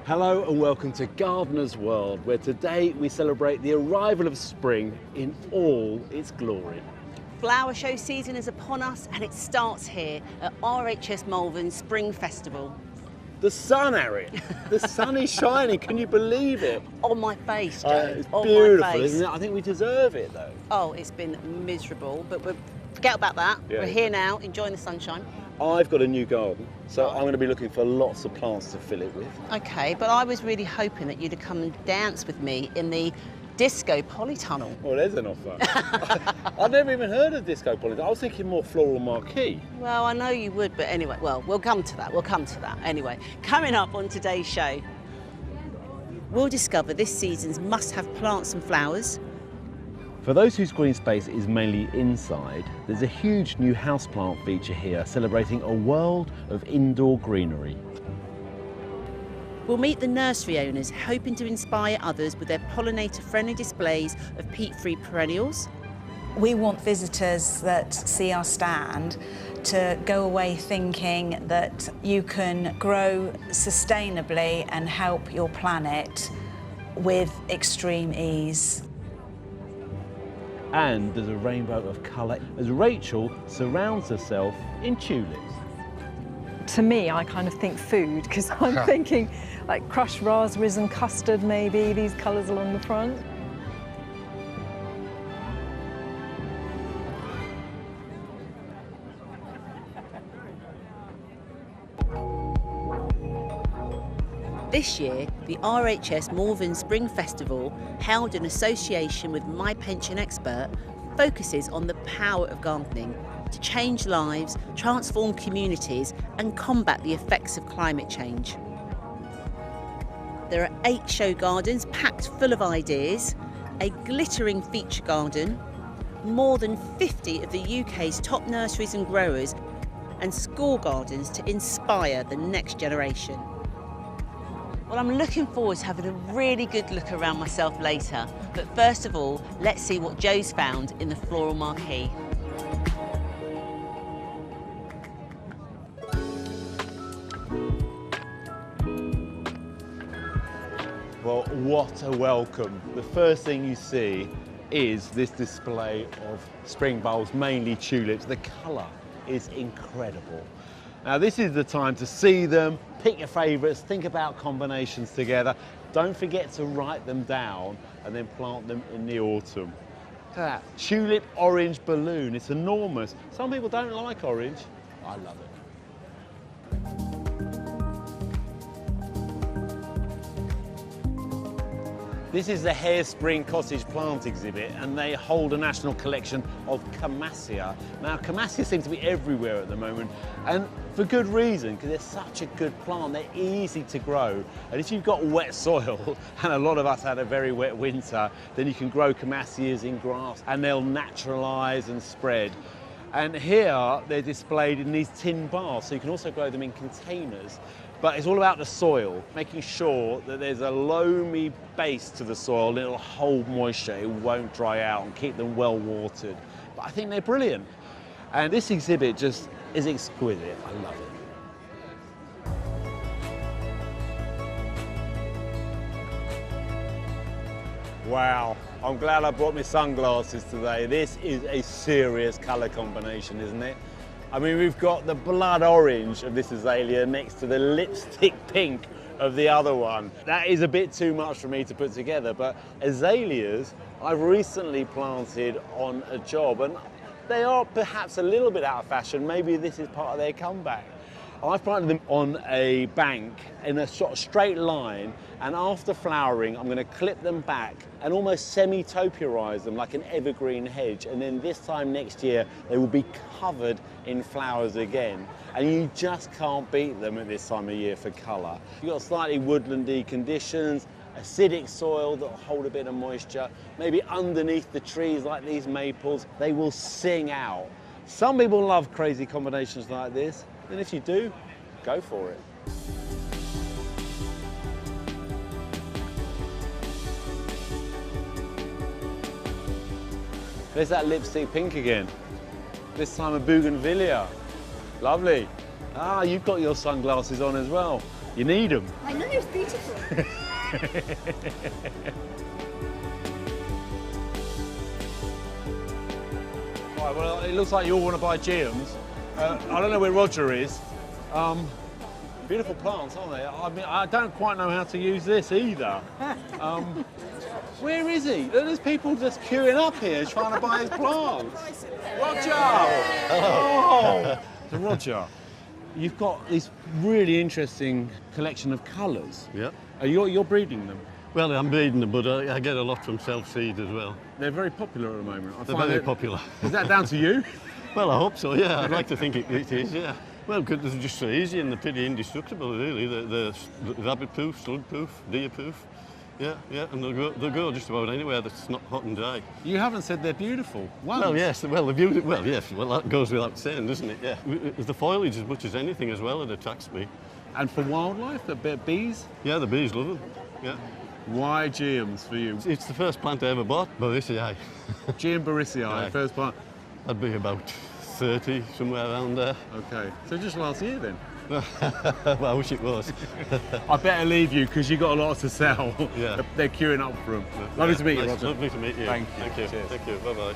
Hello and welcome to Gardener's World, where today we celebrate the arrival of spring in all its glory. Flower show season is upon us and it starts here at RHS Malvern Spring Festival. The sun, Arit! The sun is shining, can you believe it? On my face, Joe. It's on beautiful, my face. isn't it? I think we deserve it though. Oh, it's been miserable, but forget about that. Yeah. We're here now, enjoying the sunshine. I've got a new garden, so I'm going to be looking for lots of plants to fill it with. Okay, but I was really hoping that you'd come and dance with me in the disco polytunnel. Well, there's an offer. I've never even heard of disco polytunnel. I was thinking more floral marquee. Well, I know you would, but anyway, well, we'll come to that. Anyway, coming up on today's show, we'll discover this season's must-have plants and flowers. For those whose green space is mainly inside, there's a huge new houseplant feature here celebrating a world of indoor greenery. We'll meet the nursery owners hoping to inspire others with their pollinator-friendly displays of peat-free perennials. We want visitors that see our stand to go away thinking that you can grow sustainably and help your planet with extreme ease. And there's a rainbow of colour as Rachel surrounds herself in tulips. To me, I kind of think food, because I'm thinking like crushed raspberries and custard maybe, these colours along the front. This year, the RHS Malvern Spring Festival, held in association with My Pension Expert, focuses on the power of gardening to change lives, transform communities and combat the effects of climate change. There are 8 show gardens packed full of ideas, a glittering feature garden, more than 50 of the UK's top nurseries and growers, and school gardens to inspire the next generation. Well, I'm looking forward to having a really good look around myself later, but first of all, let's see what Joe's found in the floral marquee. Well, what a welcome. The first thing you see is this display of spring bulbs, mainly tulips. The colour is incredible. Now this is the time to see them, pick your favourites, think about combinations together. Don't forget to write them down and then plant them in the autumn. Look at that, tulip orange balloon, it's enormous. Some people don't like orange, I love it. This is the Hairspring Cottage Plant exhibit and they hold a national collection of Camassia. Now Camassia seems to be everywhere at the moment and for good reason, because they're such a good plant, they're easy to grow. And if you've got wet soil, and a lot of us had a very wet winter, then you can grow Camassias in grass and they'll naturalise and spread. And here they're displayed in these tin bars, so you can also grow them in containers. But it's all about the soil, making sure that there's a loamy base to the soil and it'll hold moisture, it won't dry out and keep them well watered. But I think they're brilliant. And this exhibit just is exquisite, I love it. Wow, I'm glad I brought my sunglasses today. This is a serious colour combination, isn't it? I mean, we've got the blood orange of this azalea next to the lipstick pink of the other one. That is a bit too much for me to put together, but azaleas I've recently planted on a job and they are perhaps a little bit out of fashion. Maybe this is part of their comeback. I've planted them on a bank in a sort of straight line, and after flowering, I'm going to clip them back and almost semi-topiarize them like an evergreen hedge. And then this time next year, they will be covered in flowers again. And you just can't beat them at this time of year for colour. You've got slightly woodlandy conditions, acidic soil that will hold a bit of moisture, maybe underneath the trees like these maples, they will sing out. Some people love crazy combinations like this. And if you do, go for it. There's that lipstick pink again. This time a bougainvillea. Lovely. Ah, you've got your sunglasses on as well. You need them. I know, it's beautiful. Right, well, it looks like you all want to buy geums. I don't know where Roger is. Beautiful plants, aren't they? I mean, I don't quite know how to use this either. Where is he? There's people just queuing up here trying to buy his plants. Roger! Oh! So Roger, you've got this really interesting collection of colours. Yeah. You're breeding them. Well, I'm breeding them, but I get a lot from self-seed as well. They're very popular at the moment. They're very popular. Is that down to you? Well, I hope so, yeah. I'd like to think it is, yeah. Well, because they're just so easy and they're pretty indestructible, really. They're rabbit-proof, slug-proof, deer-proof. Yeah, yeah, and they'll go just about anywhere that's not hot and dry. You haven't said they're beautiful. Once. Well, yes, well, they're beautiful. Well, yes, well, that goes without saying, doesn't it? Yeah. It's the foliage as much as anything as well that attracts me. And for wildlife, the bees? Yeah, the bees love them, yeah. Why geums for you? It's the first plant I ever bought, Borisii. Geum borisii, Aye. first plant. That'd be about 30, somewhere around there. Okay, so just last year then? Well, I wish it was. I better leave you because you got a lot to sell. Yeah. They're queuing up for them. Lovely to meet you, Nice, Roger. Lovely to meet you. Thank you. Thank you. Cheers. Thank you. Bye-bye.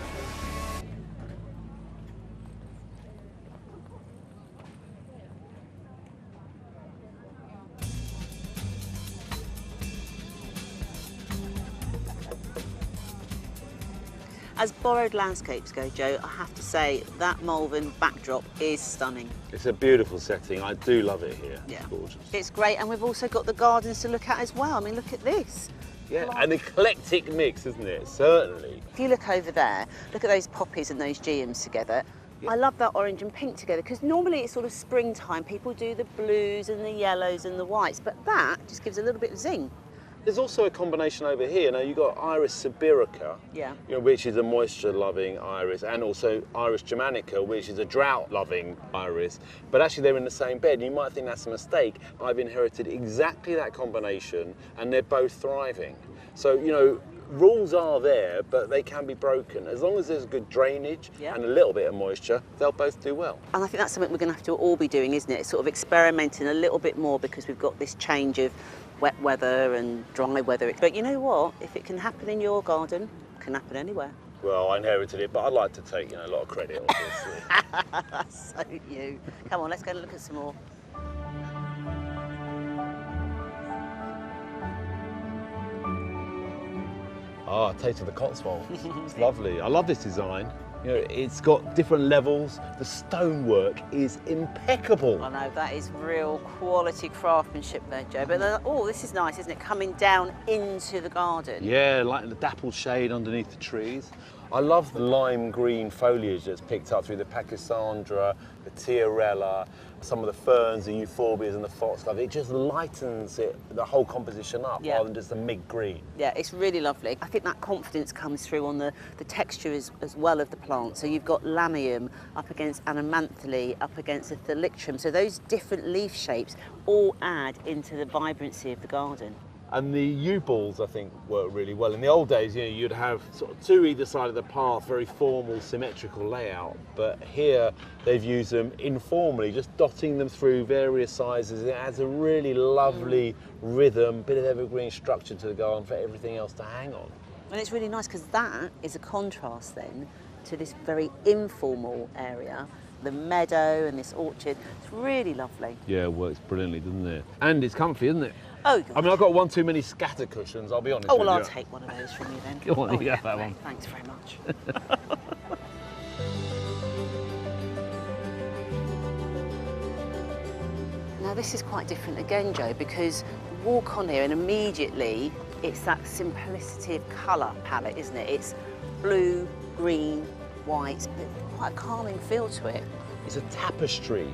As borrowed landscapes go, Joe, I have to say that Malvern backdrop is stunning. It's a beautiful setting. I do love it here. Yeah. It's gorgeous. It's great, and we've also got the gardens to look at as well. I mean, look at this. Yeah, an eclectic mix, isn't it? Certainly. If you look over there, look at those poppies and those geums together. Yeah. I love that orange and pink together because normally it's sort of springtime. People do the blues and the yellows and the whites, but that just gives a little bit of zing. There's also a combination over here. Now, you've got Iris sibirica, Yeah. which is a moisture-loving iris, and also Iris germanica, which is a drought-loving iris. But actually, they're in the same bed. You might think that's a mistake. I've inherited exactly that combination, and they're both thriving. So, rules are there, but they can be broken. As long as there's good drainage Yeah. and a little bit of moisture, they'll both do well. And I think that's something we're going to have to all be doing, isn't it? Sort of experimenting a little bit more because we've got this change of wet weather and dry weather. But you know what? If it can happen in your garden, it can happen anywhere. Well, I inherited it, but I'd like to take a lot of credit, obviously. So you. Come on, let's go and look at some more. Ah, taste of the Cotswolds. It's lovely. I love this design. It's got different levels. The stonework is impeccable. I know, that is real quality craftsmanship there, Joe. But this is nice, isn't it? Coming down into the garden. Yeah, like the dappled shade underneath the trees. I love the lime green foliage that's picked up through the pachysandra, the tiarella, some of the ferns, the euphorbias and the foxglove. It just lightens the whole composition up Yeah. rather than just a mid-green. Yeah, it's really lovely. I think that confidence comes through on the texture as well of the plant. So you've got lamium up against anamanthale, up against the thalictrum. So those different leaf shapes all add into the vibrancy of the garden. And the U-balls, I think, work really well. In the old days, you'd have sort of two either side of the path, very formal, symmetrical layout. But here, they've used them informally, just dotting them through various sizes. It adds a really lovely rhythm, bit of evergreen structure to the garden for everything else to hang on. And it's really nice because that is a contrast then to this very informal area, the meadow and this orchard. It's really lovely. Yeah, it works brilliantly, doesn't it? And it's comfy, isn't it? Oh, God. I mean, I've got one too many scatter cushions, I'll be honest Oh, with well, you. I'll take one of those from you then. Go on, you yeah, have that great. one. Thanks very much. Now, this is quite different again, Joe, because you walk on here and immediately it's that simplicity of colour palette, isn't it? It's blue, green, white, but quite a calming feel to it. It's a tapestry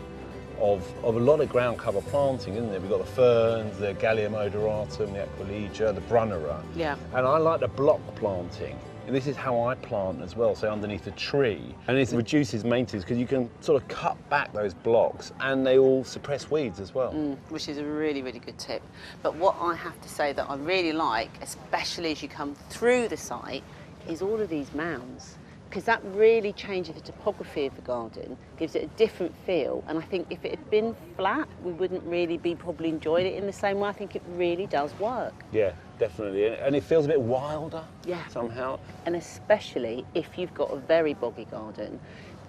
of a lot of ground cover planting, isn't it? We've got the ferns, the Galium odoratum, the Aquilegia, the Brunnera. Yeah. And I like the block planting. And this is how I plant as well, so underneath a tree. And it reduces maintenance because you can sort of cut back those blocks and they all suppress weeds as well. Which is a really, really good tip. But what I have to say that I really like, especially as you come through the site, is all of these mounds. because that really changes the topography of the garden, gives it a different feel. And I think if it had been flat, we wouldn't really be probably enjoying it in the same way. I think it really does work. Yeah, definitely. And it feels a bit wilder, Yeah. somehow. And especially if you've got a very boggy garden,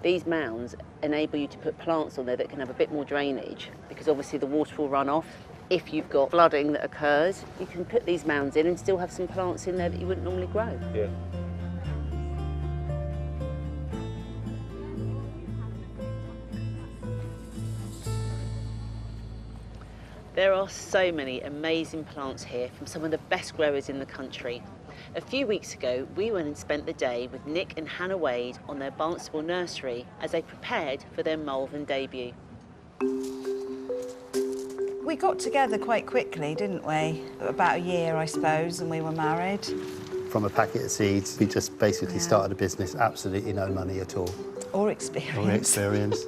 these mounds enable you to put plants on there that can have a bit more drainage, because obviously the water will run off. If you've got flooding that occurs, you can put these mounds in and still have some plants in there that you wouldn't normally grow. Yeah. There are so many amazing plants here from some of the best growers in the country. A few weeks ago, we went and spent the day with Nick and Hannah Wade on their Barnstable nursery as they prepared for their Malvern debut. We got together quite quickly, didn't we? About a year, I suppose, and we were married. From a packet of seeds, we just basically started a business, absolutely no money at all. Or experience. Or experience.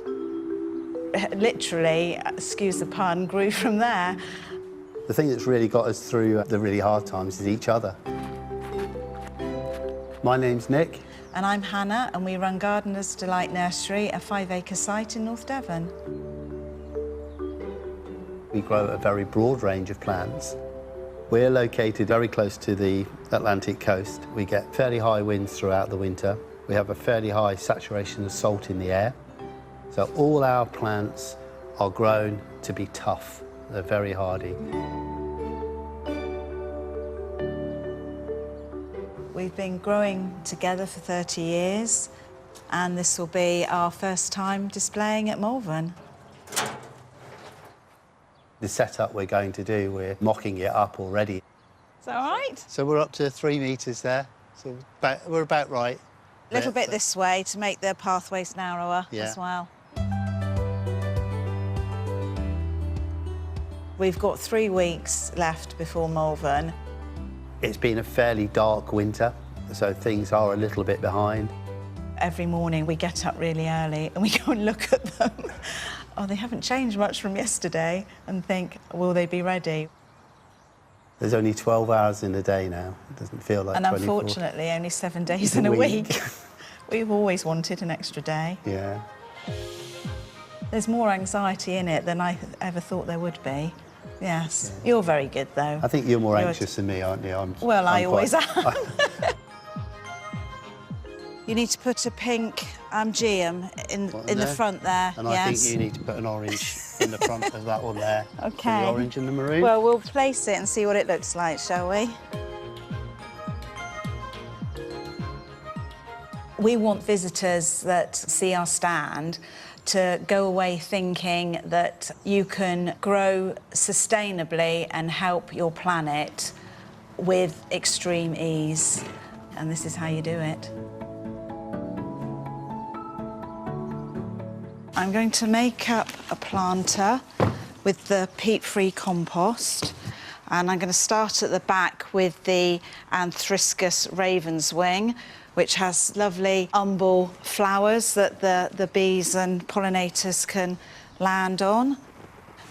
Literally, excuse the pun, grew from there. The thing that's really got us through the really hard times is each other. My name's Nick. And I'm Hannah, and we run Gardener's Delight Nursery, a 5-acre site in North Devon. We grow a very broad range of plants. We're located very close to the Atlantic coast. We get fairly high winds throughout the winter. We have a fairly high saturation of salt in the air. So all our plants are grown to be tough. They're very hardy. We've been growing together for 30 years, and this will be our first time displaying at Malvern. The setup we're going to do, we're mocking it up already. Is that all right? So we're up to 3 metres there. So we're about right. A little bit this way to make the pathways narrower as well. We've got 3 weeks left before Malvern. It's been a fairly dark winter, so things are a little bit behind. Every morning we get up really early and we go and look at them. Oh, they haven't changed much from yesterday, and think, will they be ready? There's only 12 hours in a day now. It doesn't feel like 24. And unfortunately, only 7 days in a week. We've always wanted an extra day. Yeah. There's more anxiety in it than I ever thought there would be. Yes. Yeah. You're very good, though. I think you're more anxious than me, aren't you? I always am. You need to put a pink geum in the front there. And I think you need to put an orange in the front of that one there. OK. The orange and the maroon. Well, we'll place it and see what it looks like, shall we? We want visitors that see our stand to go away thinking that you can grow sustainably and help your planet with extreme ease. And this is how you do it. I'm going to make up a planter with the peat-free compost. And I'm going to start at the back with the Anthriscus ravenswing, which has lovely umbel flowers that the bees and pollinators can land on.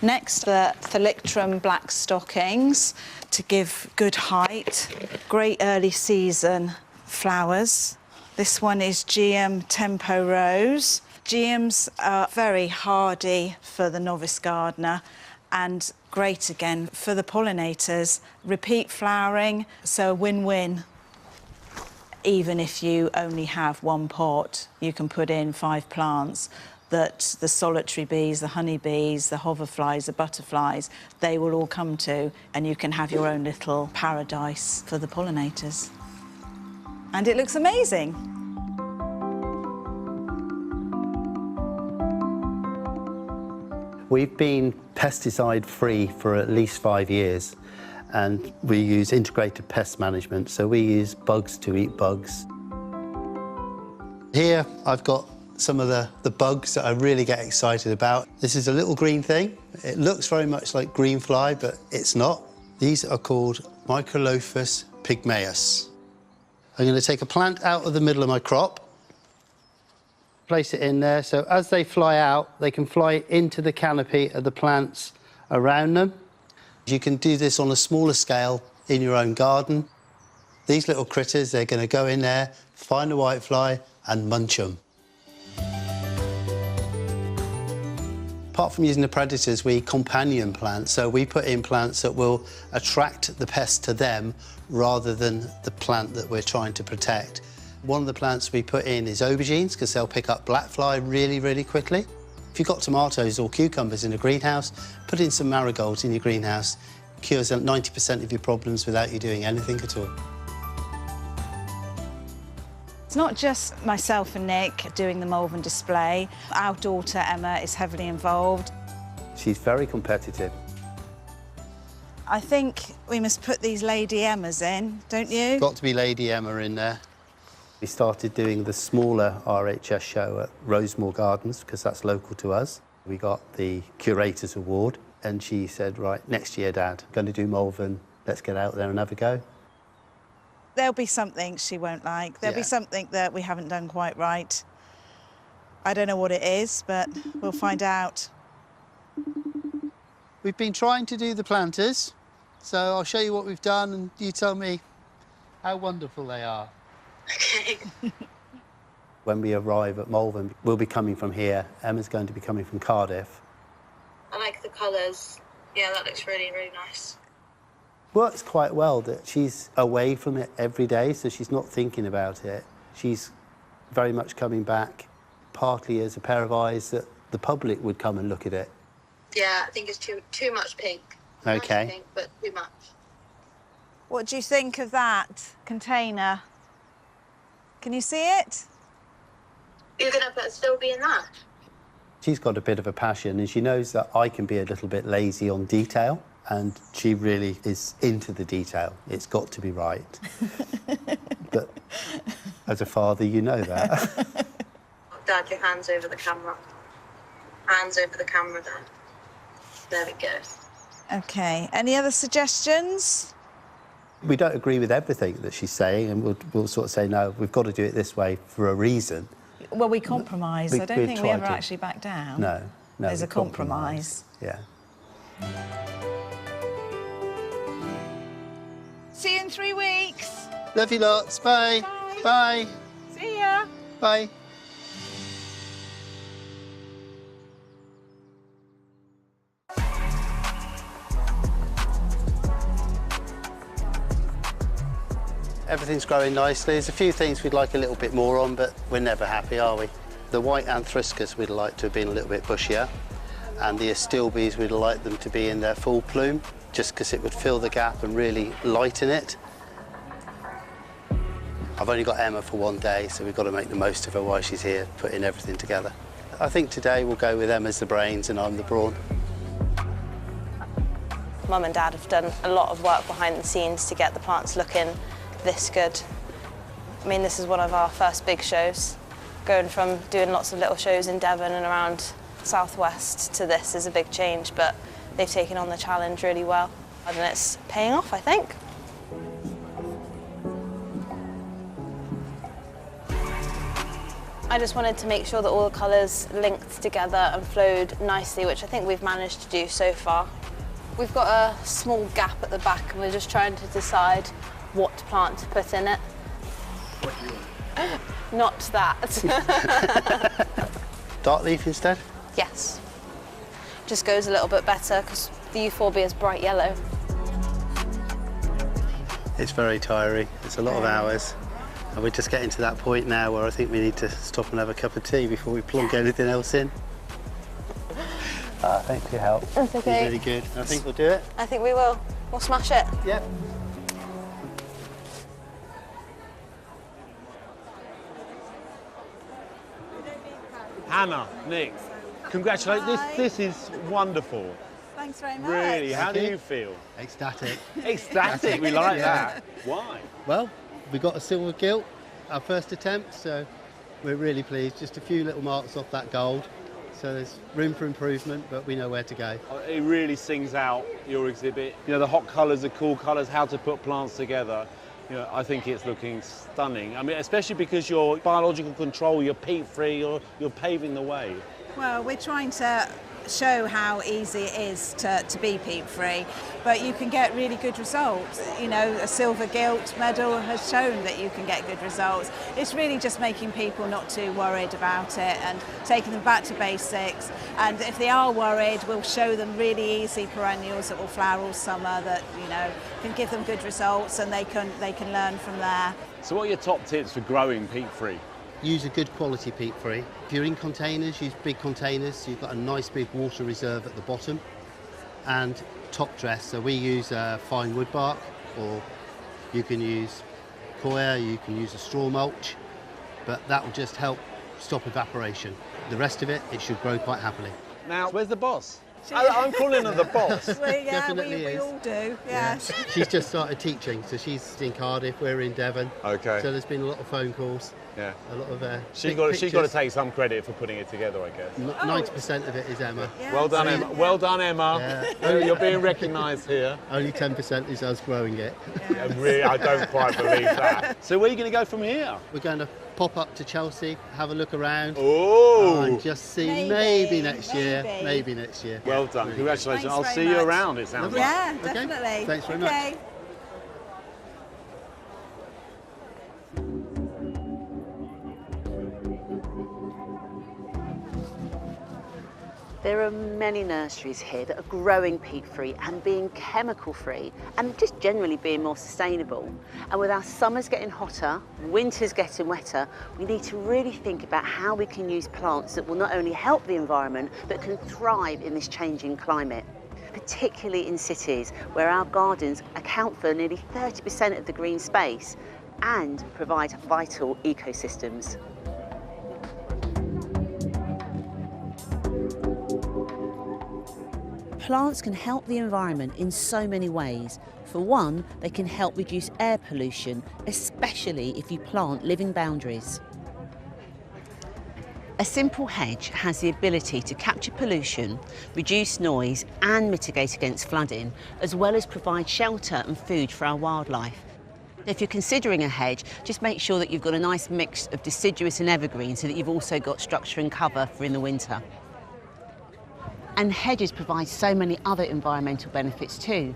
Next, the Thalictrum black stockings to give good height. Great early season flowers. This one is GM Tempo Rose. GMs are very hardy for the novice gardener and great again for the pollinators. Repeat flowering, so a win-win. Even if you only have 1 pot, you can put in 5 plants that the solitary bees, the honeybees, the hoverflies, the butterflies, they will all come to, and you can have your own little paradise for the pollinators. And it looks amazing. We've been pesticide-free for at least 5 years, and we use integrated pest management, so we use bugs to eat bugs. Here I've got some of the bugs that I really get excited about. This is a little green thing. It looks very much like green fly, but it's not. These are called Microlophus pygmaeus. I'm going to take a plant out of the middle of my crop, place it in there, so as they fly out, they can fly into the canopy of the plants around them. You can do this on a smaller scale in your own garden. These little critters, they're going to go in there, find a whitefly, and munch them. Apart from using the predators, we companion plant, so we put in plants that will attract the pest to them rather than the plant that we're trying to protect. One of the plants we put in is aubergines, because they'll pick up black fly really, really quickly. If you've got tomatoes or cucumbers in a greenhouse, put in some marigolds in your greenhouse. Cures 90% of your problems without you doing anything at all. It's not just myself and Nick doing the Malvern display. Our daughter Emma is heavily involved. She's very competitive. I think we must put these Lady Emmas in, don't you? Got to be Lady Emma in there. We started doing the smaller RHS show at Rosemore Gardens because that's local to us. We got the Curator's Award and she said, right, next year, Dad, I'm going to do Malvern. Let's get out there and have a go. There'll be something she won't like. There'll be something that we haven't done quite right. I don't know what it is, but we'll find out. We've been trying to do the planters, so I'll show you what we've done and you tell me how wonderful they are. Okay. When we arrive at Malvern, we'll be coming from here. Emma's going to be coming from Cardiff. I like the colours. Yeah, that looks really, really nice. Works quite well that she's away from it every day, so she's not thinking about it. She's very much coming back, partly as a pair of eyes that the public would come and look at it. Yeah, I think it's too much pink. Okay. Nice pink, but too much. What do you think of that container? Can you see it? You're going to still be in that? She's got a bit of a passion and she knows that I can be a little bit lazy on detail and she really is into the detail. It's got to be right. But as a father, you know that. Dad, your hands over the camera. Hands over the camera, Dad. There we go. OK. Any other suggestions? We don't agree with everything that she's saying and we'll sort of say, no, we've got to do it this way for a reason. Well, we compromise. I don't think we ever actually back down. No. There's a compromise. Yeah. See you in 3 weeks. Love you lots. Bye. Bye. Bye. See ya. Bye. Everything's growing nicely. There's a few things we'd like a little bit more on, but we're never happy, are we? The white anthruscas we'd like to have been a little bit bushier, and the astilbes we'd like them to be in their full plume, just because it would fill the gap and really lighten it. I've only got Emma for 1 day, so we've got to make the most of her while she's here, putting everything together. I think today we'll go with Emma's the brains and I'm the brawn. Mum and Dad have done a lot of work behind the scenes to get the plants looking this good. I mean, this is one of our first big shows. Going from doing lots of little shows in Devon and around southwest to this is a big change, but they've taken on the challenge really well, and it's paying off, I think. I just wanted to make sure that all the colours linked together and flowed nicely, which I think we've managed to do so far. We've got a small gap at the back and we're just trying to decide what plant to put in it. What do you want? Not that. Dark leaf instead? Yes. Just goes a little bit better because the euphorbia is bright yellow. It's very tiring. It's a lot of hours. And we're just getting to that point now where I think we need to stop and have a cup of tea before we plonk anything else in. Thanks for your help. That's okay. It's really good. I think we'll do it. I think we will. We'll smash it. Yep. Hannah, Nick, congratulations. This is wonderful. Thanks very much. Really, how do you. you feel? Ecstatic. Ecstatic, we like that. Why? Well, we got a silver gilt, our first attempt, so we're really pleased. Just a few little marks off that gold. So there's room for improvement, but we know where to go. It really sings out your exhibit. You know, the hot colours, the cool colours, how to put plants together. You know, I think it's looking stunning. I mean, especially because you're biological control, you're peat-free, you're paving the way. Well, we're trying to show how easy it is to be peat-free, but you can get really good results. You know, a silver gilt medal has shown that you can get good results. It's really just making people not too worried about it and taking them back to basics. And if they are worried, we'll show them really easy perennials that will flower all summer that, you know, can give them good results, and they can learn from there. So what are your top tips for growing peat-free? Use a good quality peat-free. If you're in containers, use big containers. So you've got a nice big water reserve at the bottom. And top dress, so we use fine wood bark, or you can use coir, you can use a straw mulch, but that will just help stop evaporation. The rest of it, it should grow quite happily. Now, where's the boss? I'm calling her the boss. We all do, yeah. She's just started teaching, so she's in Cardiff, we're in Devon. Okay. So there's been a lot of phone calls. Yeah. A lot of she's got to take some credit for putting it together, I guess. 90% of it is Emma. Yeah. Well done, Emma. Well done, Emma. Yeah. You're being recognised here. Only 10% is us growing it. Yeah, really, I don't quite believe that. So where are you going to go from here? We're going to pop up to Chelsea, have a look around. Oh! And just see maybe next year. Maybe next year. Well done. Really. Congratulations. Thanks I'll see you around, it sounds like. Yeah, definitely. Okay. Thanks very much. There are many nurseries here that are growing peat-free and being chemical-free and just generally being more sustainable. And with our summers getting hotter, winters getting wetter, we need to really think about how we can use plants that will not only help the environment but can thrive in this changing climate, particularly in cities where our gardens account for nearly 30% of the green space and provide vital ecosystems. Plants can help the environment in so many ways. For one, they can help reduce air pollution, especially if you plant living boundaries. A simple hedge has the ability to capture pollution, reduce noise and mitigate against flooding, as well as provide shelter and food for our wildlife. If you're considering a hedge, just make sure that you've got a nice mix of deciduous and evergreen so that you've also got structure and cover for in the winter. And hedges provide so many other environmental benefits too.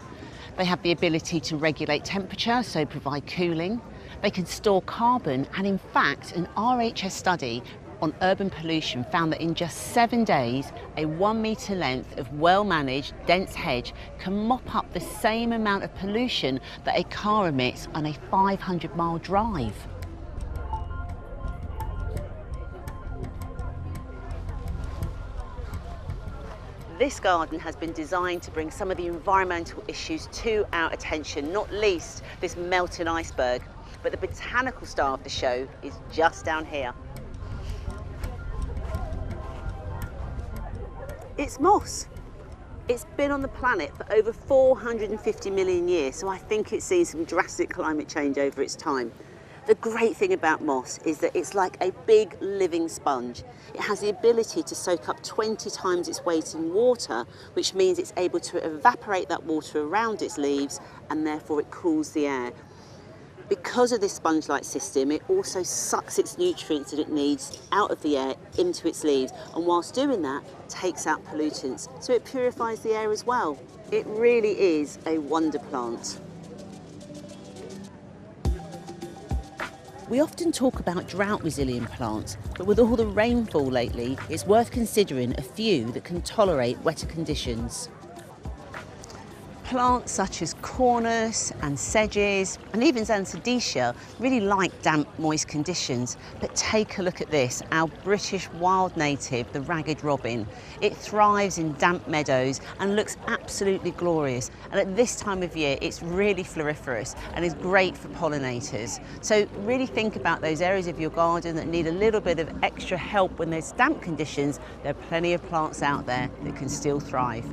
They have the ability to regulate temperature, so provide cooling. They can store carbon, and in fact, an RHS study on urban pollution found that in just 7 days, a 1 metre length of well-managed, dense hedge can mop up the same amount of pollution that a car emits on a 500-mile drive. This garden has been designed to bring some of the environmental issues to our attention, not least this melting iceberg. But the botanical star of the show is just down here. It's moss. It's been on the planet for over 450 million years, so I think it's seen some drastic climate change over its time. The great thing about moss is that it's like a big living sponge. It has the ability to soak up 20 times its weight in water, which means it's able to evaporate that water around its leaves, and therefore it cools the air. Because of this sponge-like system, it also sucks its nutrients that it needs out of the air into its leaves, and whilst doing that, takes out pollutants, so it purifies the air as well. It really is a wonder plant. We often talk about drought-resilient plants, but with all the rainfall lately, it's worth considering a few that can tolerate wetter conditions. Plants such as cornus and sedges and even Zanzidetia really like damp, moist conditions. But take a look at this, our British wild native, the ragged robin. It thrives in damp meadows and looks absolutely glorious. And at this time of year, it's really floriferous and is great for pollinators. So really think about those areas of your garden that need a little bit of extra help when there's damp conditions. There are plenty of plants out there that can still thrive.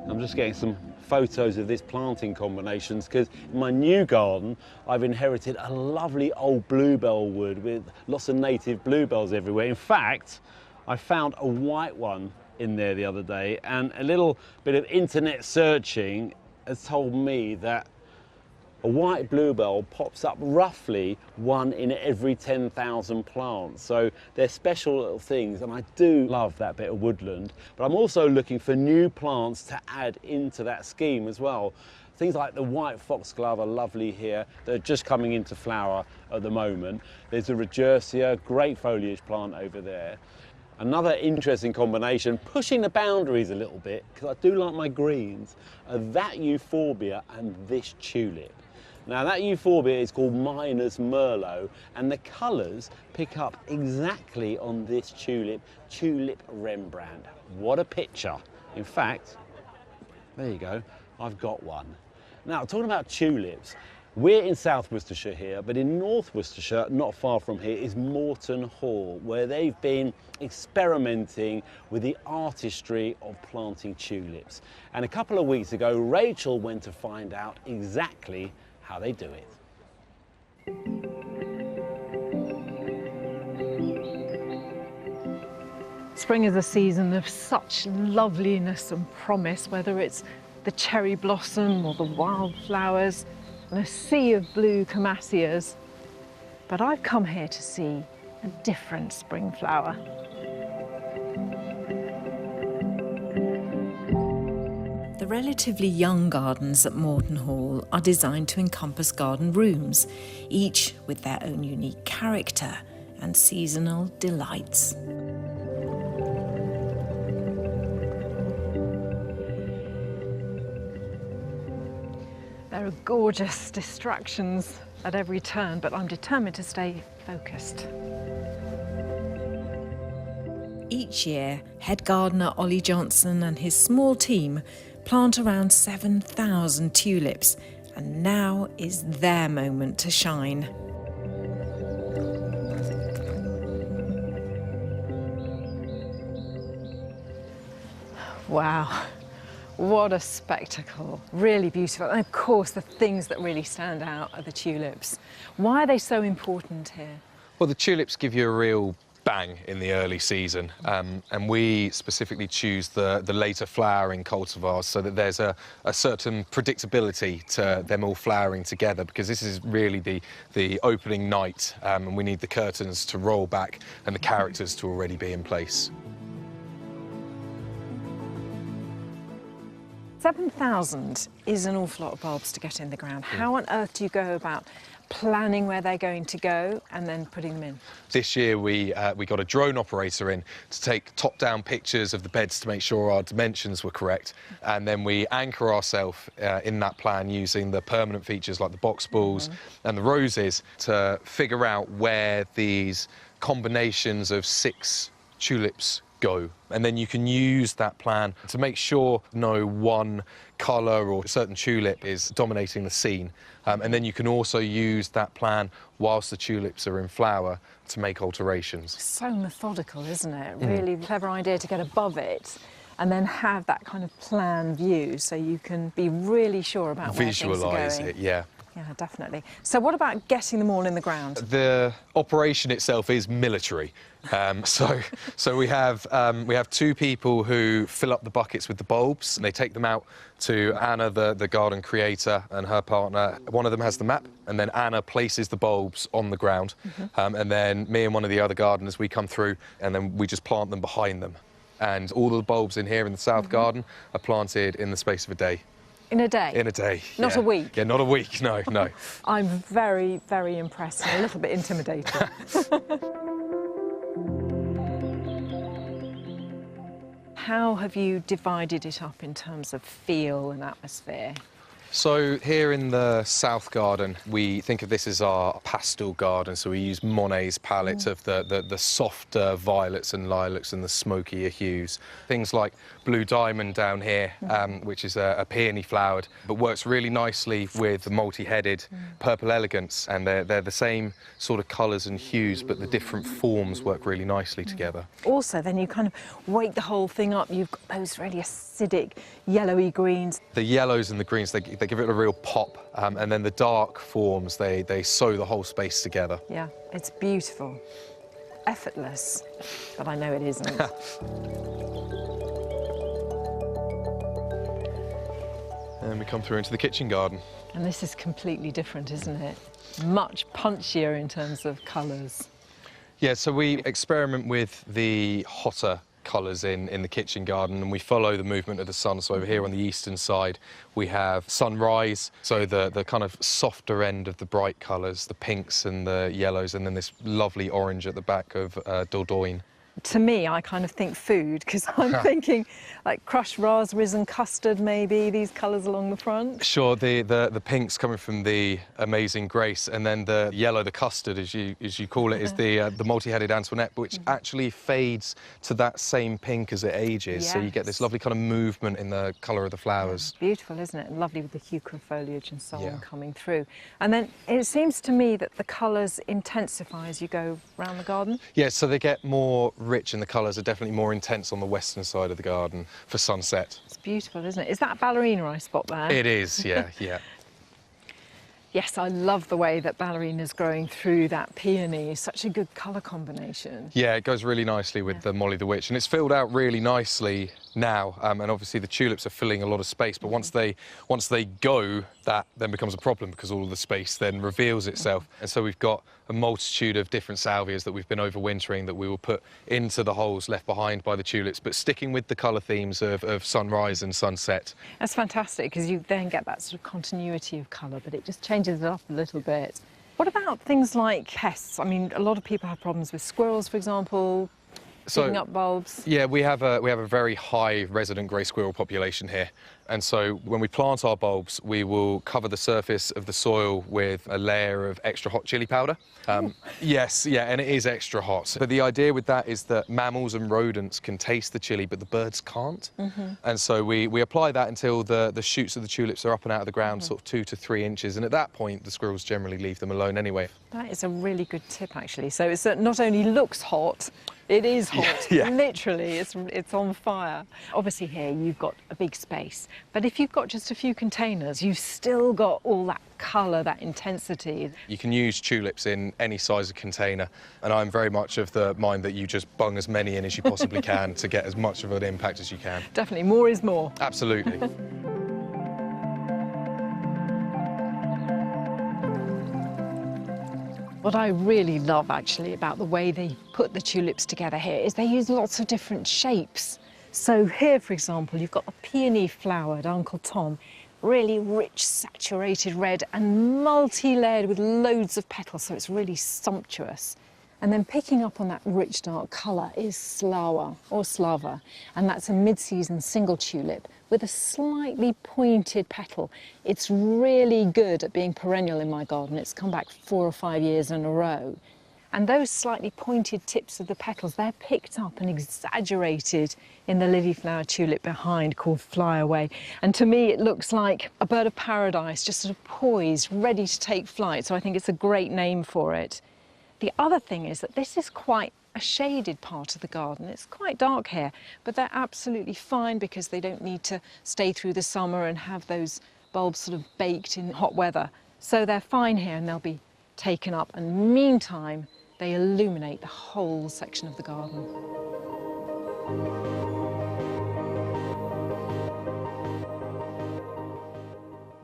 I'm just getting some photos of this planting combinations because in my new garden I've inherited a lovely old bluebell wood with lots of native bluebells everywhere. In fact, I found a white one in there the other day, and a little bit of internet searching has told me that A white bluebell pops up roughly 1 in every 10,000 plants. So they're special little things, and I do love that bit of woodland. But I'm also looking for new plants to add into that scheme as well. Things like the white foxglove are lovely here. They're just coming into flower at the moment. There's a regersia, great foliage plant over there. Another interesting combination, pushing the boundaries a little bit, because I do like my greens, are that euphorbia and this tulip. Now that euphorbia is called Miner's Merlot, and the colours pick up exactly on this tulip, Tulip Rembrandt. What a picture. In fact, there you go, I've got one. Now, talking about tulips, we're in South Worcestershire here, but in North Worcestershire, not far from here, is Morton Hall, where they've been experimenting with the artistry of planting tulips. And a couple of weeks ago, Rachel went to find out exactly how they do it. Spring is a season of such loveliness and promise, whether it's the cherry blossom or the wildflowers and a sea of blue camasias. But I've come here to see a different spring flower. The relatively young gardens at Morton Hall are designed to encompass garden rooms, each with their own unique character and seasonal delights. There are gorgeous distractions at every turn, but I'm determined to stay focused. Each year, head gardener Ollie Johnson and his small team plant around 7,000 tulips, and now is their moment to shine. Wow, what a spectacle, really beautiful. And of course, the things that really stand out are the tulips. Why are they so important here? Well, the tulips give you a real bang in the early season, and we specifically choose the later flowering cultivars so that there's a certain predictability to them all flowering together, because this is really the opening night, and we need the curtains to roll back and the characters to already be in place. 7,000 is an awful lot of bulbs to get in the ground. How on earth do you go about planning where they're going to go and then putting them in? This year we got a drone operator in to take top-down pictures of the beds to make sure our dimensions were correct, and then we anchor ourselves in that plan using the permanent features like the box balls and the roses to figure out where these combinations of 6 tulips go. And then you can use that plan to make sure no one colour or certain tulip is dominating the scene. And then you can also use that plan whilst the tulips are in flower to make alterations. So methodical, isn't it? Really clever idea to get above it and then have that kind of plan view so you can be really sure about where things are going. Visualise it, yeah. Yeah, definitely. So what about getting them all in the ground? The operation itself is military. So we have 2 people who fill up the buckets with the bulbs, and they take them out to Anna, the garden creator, and her partner. One of them has the map, and then Anna places the bulbs on the ground. And then me and one of the other gardeners, we come through, and then we just plant them behind them. And all the bulbs in here in the south garden are planted in the space of a day. In a day? In a day, Not a week? Yeah, not a week, no. I'm very, very impressed and a little bit intimidated. How have you divided it up in terms of feel and atmosphere? So here in the south garden, we think of this as our pastel garden. So we use Monet's palette of the softer violets and lilacs and the smokier hues. Things like Blue Diamond down here, which is a peony flowered, but works really nicely with the multi-headed Purple Elegance. And they're the same sort of colours and hues, but the different forms work really nicely together. Also, then you kind of wake the whole thing up. You've got those really acidic, yellowy greens. The yellows and the greens, they give it a real pop, and then the dark forms, they sew the whole space together. Yeah, it's beautiful. Effortless, but I know it isn't. And we come through into the kitchen garden. And this is completely different, isn't it? Much punchier in terms of colours. Yeah, so we experiment with the hotter colours in the kitchen garden, and we follow the movement of the sun. So over here on the eastern side we have sunrise, so the kind of softer end of the bright colours, the pinks and the yellows, and then this lovely orange at the back of Dordogne. To me, I kind of think food, because I'm thinking like crushed raspberries and custard, maybe, these colours along the front. Sure, the pinks coming from the amazing Grace, and then the yellow, the custard, as you call it, is the multi-headed Antoinette, which actually fades to that same pink as it ages. Yes. So you get this lovely kind of movement in the colour of the flowers. Beautiful, isn't it? Lovely with the heuchera foliage and so on coming through. And then it seems to me that the colours intensify as you go around the garden. Yeah, so they get more rich, and the colours are definitely more intense on the western side of the garden for sunset. It's beautiful, isn't it? Is that ballerina I spot there? It is, yeah, yeah. Yes, I love the way that ballerina's growing through that peony. Such a good colour combination. Yeah, it goes really nicely with the Molly the Witch, and it's filled out really nicely now. And obviously the tulips are filling a lot of space, but once they go, that then becomes a problem, because all of the space then reveals itself. And so we've got a multitude of different salvias that we've been overwintering that we will put into the holes left behind by the tulips, but sticking with the colour themes of sunrise and sunset. That's fantastic, because you then get that sort of continuity of colour, but it just changes it up a little bit. What about things like pests? I mean, a lot of people have problems with squirrels, for example, digging up bulbs. Yeah, we have a very high resident grey squirrel population here. And so when we plant our bulbs, we will cover the surface of the soil with a layer of extra hot chili powder. Yes, yeah, and it is extra hot. But the idea with that is that mammals and rodents can taste the chili, but the birds can't. And so we apply that until the shoots of the tulips are up and out of the ground, sort of 2 to 3 inches. And at that point, the squirrels generally leave them alone anyway. That is a really good tip, actually. So it's not only looks hot, it is hot. Yeah. Literally, it's on fire. Obviously here you've got a big space, but if you've got just a few containers, you've still got all that colour, that intensity. You can use tulips in any size of container, and I'm very much of the mind that you just bung as many in as you possibly can to get as much of an impact as you can. Definitely, more is more. Absolutely. What I really love, actually, about the way they put the tulips together here is they use lots of different shapes. So here, for example, you've got a peony-flowered Uncle Tom, really rich, saturated red and multi-layered with loads of petals, so it's really sumptuous. And then picking up on that rich, dark colour is Slawa, or Slava, and that's a mid-season single tulip with a slightly pointed petal. It's really good at being perennial in my garden. It's come back 4 or 5 years in a row. And those slightly pointed tips of the petals, they're picked up and exaggerated in the lily flower tulip behind called Fly Away. And to me, it looks like a bird of paradise, just sort of poised, ready to take flight. So I think it's a great name for it. The other thing is that this is quite a shaded part of the garden. It's quite dark here, but they're absolutely fine because they don't need to stay through the summer and have those bulbs sort of baked in hot weather. So they're fine here and they'll be taken up. And meantime, they illuminate the whole section of the garden.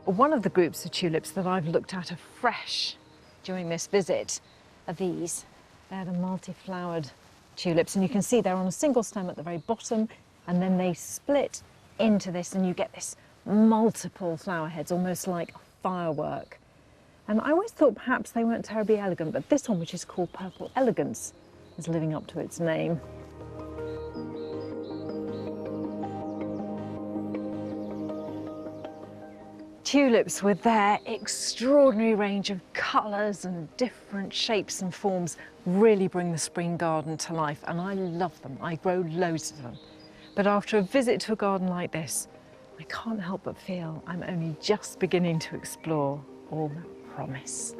One of the groups of tulips that I've looked at afresh during this visit are these. They're the multi-flowered tulips, and you can see they're on a single stem at the very bottom, and then they split into this, and you get this multiple flower heads, almost like a firework. And I always thought perhaps they weren't terribly elegant, but this one, which is called Purple Elegance, is living up to its name. Tulips, with their extraordinary range of colours and different shapes and forms, really bring the spring garden to life, and I love them. I grow loads of them. But after a visit to a garden like this, I can't help but feel I'm only just beginning to explore all that promise.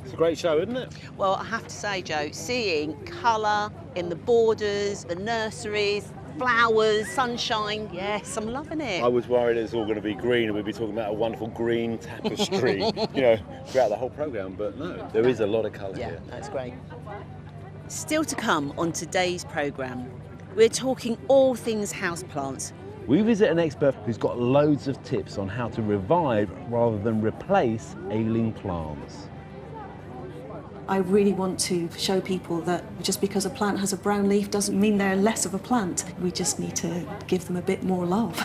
It's a great show, isn't it? Well, I have to say, Joe, seeing colour in the borders, the nurseries, flowers, sunshine, yes, I'm loving it. I was worried it's all going to be green and we'd be talking about a wonderful green tapestry, you know, throughout the whole programme, but no, there is a lot of colour here. Yeah, that's great. Still to come on today's programme, we're talking all things houseplants. We visit an expert who's got loads of tips on how to revive rather than replace ailing plants. I really want to show people that just because a plant has a brown leaf doesn't mean they're less of a plant. We just need to give them a bit more love.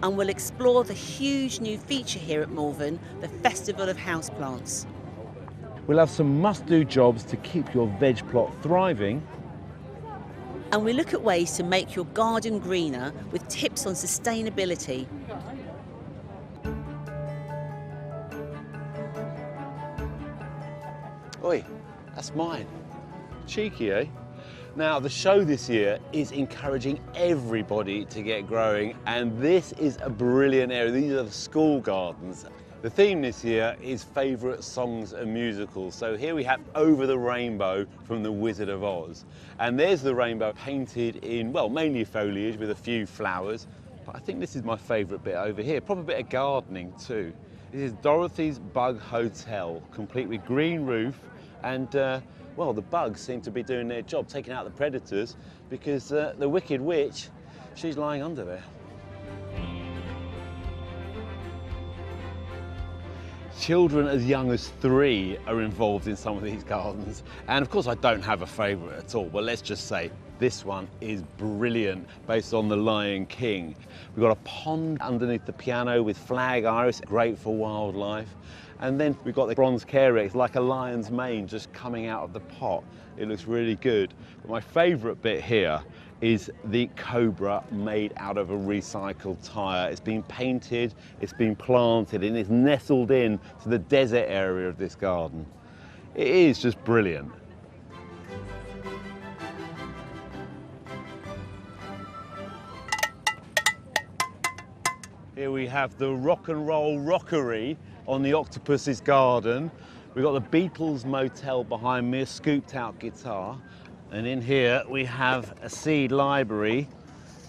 And we'll explore the huge new feature here at Malvern, the Festival of Houseplants. We'll have some must-do jobs to keep your veg plot thriving. And we look at ways to make your garden greener with tips on sustainability. Oi, that's mine. Cheeky, eh? Now, the show this year is encouraging everybody to get growing, and this is a brilliant area. These are the school gardens. The theme this year is favourite songs and musicals. So here we have Over the Rainbow from The Wizard of Oz. And there's the rainbow painted in, well, mainly foliage with a few flowers. But I think this is my favourite bit over here, probably a bit of gardening too. This is Dorothy's Bug Hotel, complete with green roof and, well, the bugs seem to be doing their job, taking out the predators, because the Wicked Witch, she's lying under there. Children as young as 3 are involved in some of these gardens. And of course I don't have a favourite at all, but let's just say this one is brilliant, based on The Lion King. We've got a pond underneath the piano with flag iris, great for wildlife. And then we've got the bronze carex, like a lion's mane, just coming out of the pot. It looks really good. But my favourite bit here is the cobra made out of a recycled tyre. It's been painted, it's been planted, and it's nestled in to the desert area of this garden. It is just brilliant. Here we have the rock and roll rockery on the octopus's garden. We've got the Beatles Motel behind me, a scooped out guitar. And in here we have a seed library.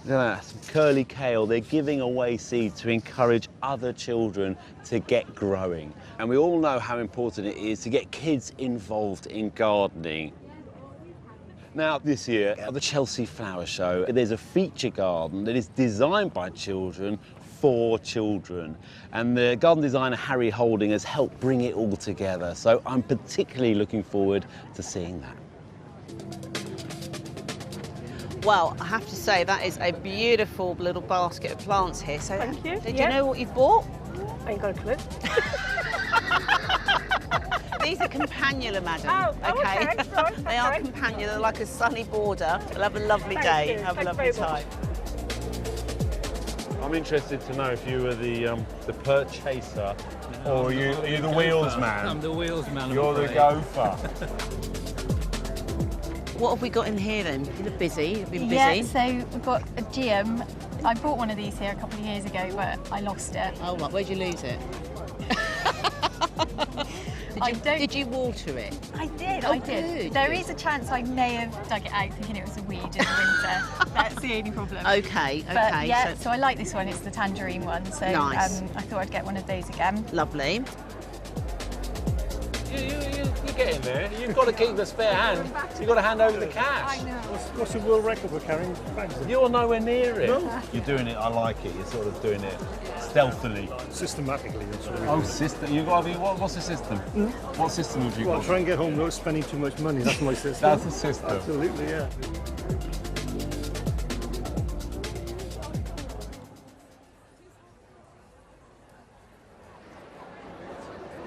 Look at that, some curly kale. They're giving away seed to encourage other children to get growing. And we all know how important it is to get kids involved in gardening. Now this year at the Chelsea Flower Show, there's a feature garden that is designed by children for children. And the garden designer Harry Holding has helped bring it all together. So I'm particularly looking forward to seeing that. Well, I have to say that is a beautiful little basket of plants here. So, thank you. Did you know what you've bought? I ain't got a clue. These are campanula, madam. Oh, okay. Right, they are campanula, they're like a sunny border. We'll have a lovely day, have a lovely time. I'm interested to know if you were the purchaser, or are you the wheels man? I'm the wheels man. You're the gopher. What have we got in here then? You look busy, you've been busy. Yeah, so we've got a geum. I bought one of these here a couple of years ago, but I lost it. Oh, what? Where'd you lose it? Did you water it? I did, Oh, I did. good, There good. is a chance I may have dug it out thinking it was a weed in the winter. That's the only problem. Okay, But okay. yeah, so I like this one. It's the tangerine one. So Nice. I thought I'd get one of those again. Lovely. You get in there. You've got to keep the spare hand. You've got to hand over the cash. I know. What's the world record for carrying bags? You're nowhere near it. No. You're doing it. I like it. You're sort of doing it stealthily. Systematically. That's what we Oh, do. system. You've got to be. What's the system? What system have you Well, got? try and get home without spending too much money. That's my system. That's the system. Absolutely, yeah.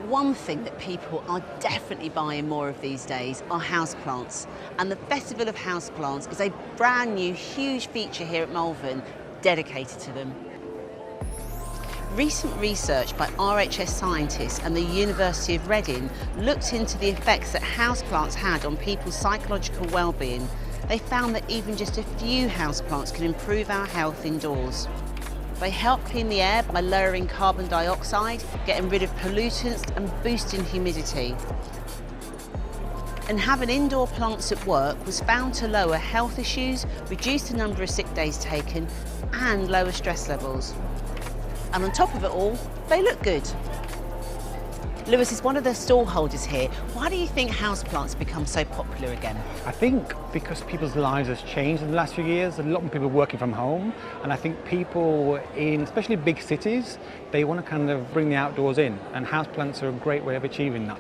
One thing that people are definitely buying more of these days are houseplants. And the Festival of Houseplants is a brand new, huge feature here at Malvern dedicated to them. Recent research by RHS scientists and the University of Reading looked into the effects that houseplants had on people's psychological well-being. They found that even just a few houseplants can improve our health indoors. They help clean the air by lowering carbon dioxide, getting rid of pollutants and boosting humidity. And having indoor plants at work was found to lower health issues, reduce the number of sick days taken and lower stress levels. And on top of it all, they look good. Lewis is one of the stall holders here. Why do you think houseplants have become so popular again? I think because people's lives have changed in the last few years. A lot of people are working from home, and I think people in, especially big cities, they want to kind of bring the outdoors in, and houseplants are a great way of achieving that.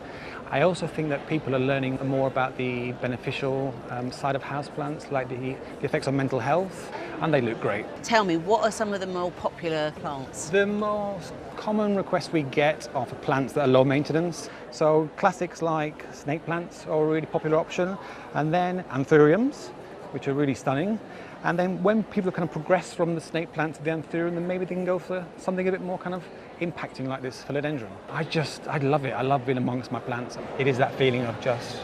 I also think that people are learning more about the beneficial side of houseplants, like the effects on mental health, and they look great. Tell me, what are some of the more popular plants? The most common requests we get are for plants that are low maintenance. So classics like snake plants are a really popular option, and then anthuriums, which are really stunning. And then when people kind of progress from the snake plant to the anthurium, then maybe they can go for something a bit more kind of impacting like this philodendron. I love it. I love being amongst my plants. It is that feeling of just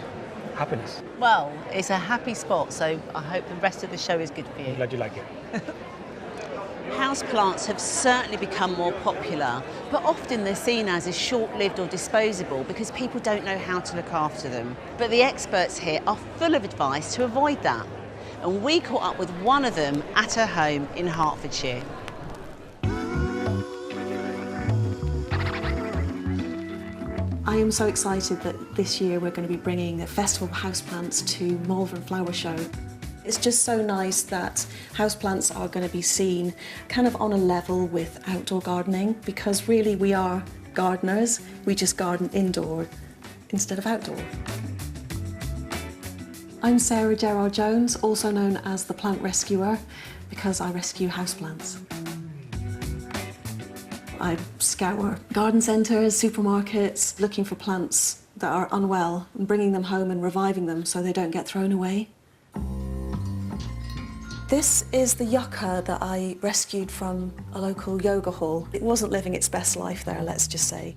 happiness. Well, it's a happy spot, so I hope the rest of the show is good for you. I'm glad you like it. Houseplants have certainly become more popular, but often they're seen as short-lived or disposable because people don't know how to look after them. But the experts here are full of advice to avoid that. And we caught up with one of them at her home in Hertfordshire. I am so excited that this year we're going to be bringing the Festival of Houseplants to Malvern Flower Show. It's just so nice that houseplants are going to be seen kind of on a level with outdoor gardening, because really we are gardeners, we just garden indoor instead of outdoor. I'm Sarah Gerard-Jones, also known as the Plant Rescuer, because I rescue houseplants. I scour garden centres, supermarkets, looking for plants that are unwell and bringing them home and reviving them so they don't get thrown away. This is the yucca that I rescued from a local yoga hall. It wasn't living its best life there, let's just say.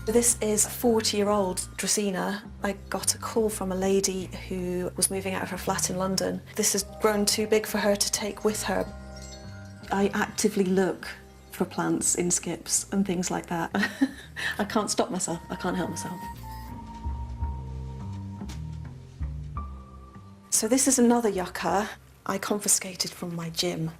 This is a 40-year-old Dracaena. I got a call from a lady who was moving out of her flat in London. This has grown too big for her to take with her. I actively look for plants in skips and things like that. I can't stop myself, I can't help myself. So this is another yucca I confiscated from my gym.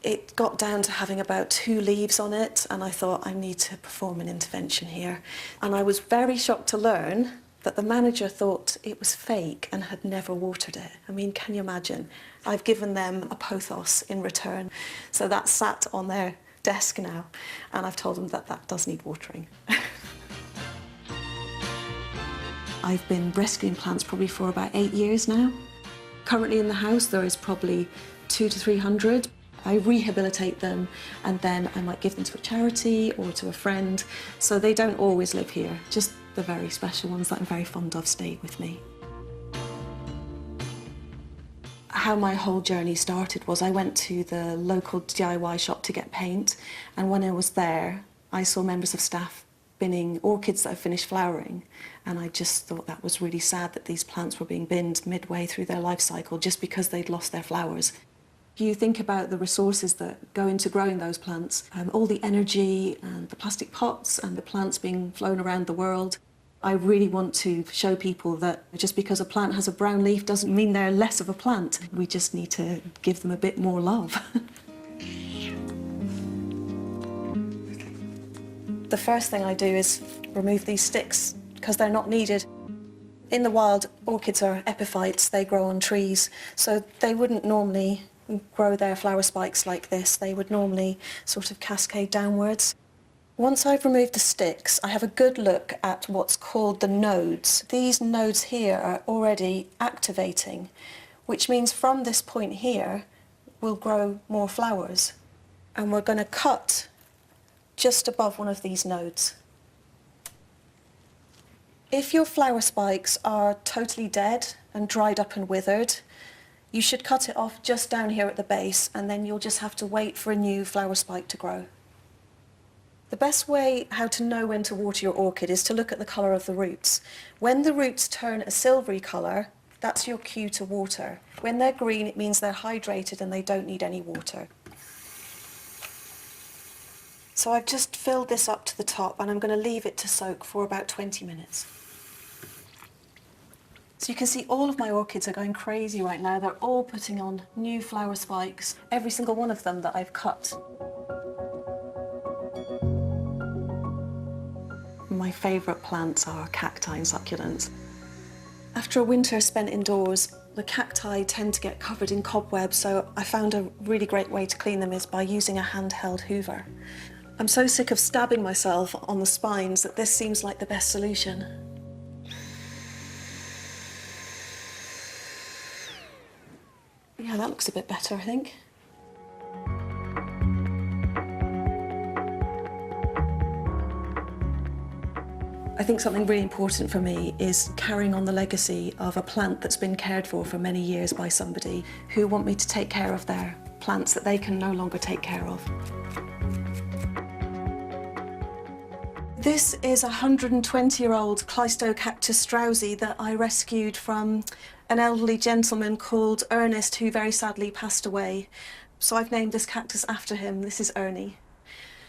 It got down to having about 2 leaves on it, and I thought I need to perform an intervention here. And I was very shocked to learn that the manager thought it was fake and had never watered it. I mean, can you imagine? I've given them a pothos in return. So that's sat on their desk now, and I've told them that that does need watering. I've been rescuing plants probably for about 8 years now. Currently in the house there is probably 200 to 300. I rehabilitate them and then I might give them to a charity or to a friend. So they don't always live here, just the very special ones that I'm very fond of stay with me. How my whole journey started was I went to the local DIY shop to get paint, and when I was there I saw members of staff binning orchids that have finished flowering, and I just thought that was really sad that these plants were being binned midway through their life cycle just because they'd lost their flowers. You think about the resources that go into growing those plants, all the energy and the plastic pots and the plants being flown around the world. I really want to show people that just because a plant has a brown leaf doesn't mean they're less of a plant. We just need to give them a bit more love. The first thing I do is remove these sticks because they're not needed. In the wild, orchids are epiphytes, they grow on trees, so they wouldn't normally grow their flower spikes like this. They would normally sort of cascade downwards. Once I've removed the sticks, I have a good look at what's called the nodes. These nodes here are already activating, which means from this point here, we'll grow more flowers. And we're going to cut just above one of these nodes. If your flower spikes are totally dead and dried up and withered, you should cut it off just down here at the base, and then you'll just have to wait for a new flower spike to grow. The best way how to know when to water your orchid is to look at the colour of the roots. When the roots turn a silvery colour, that's your cue to water. When they're green, it means they're hydrated and they don't need any water. So I've just filled this up to the top and I'm going to leave it to soak for about 20 minutes. So you can see all of my orchids are going crazy right now. They're all putting on new flower spikes, every single one of them that I've cut. my favourite plants are cacti and succulents. After a winter spent indoors, the cacti tend to get covered in cobwebs, so I found a really great way to clean them is by using a handheld hoover. I'm so sick of stabbing myself on the spines that this seems like the best solution. Yeah, that looks a bit better, I think. I think something really important for me is carrying on the legacy of a plant that's been cared for many years by somebody who want me to take care of their plants that they can no longer take care of. This is a 120-year-old Cleistocactus straussii that I rescued from an elderly gentleman called Ernest, who very sadly passed away. So I've named this cactus after him. This is Ernie.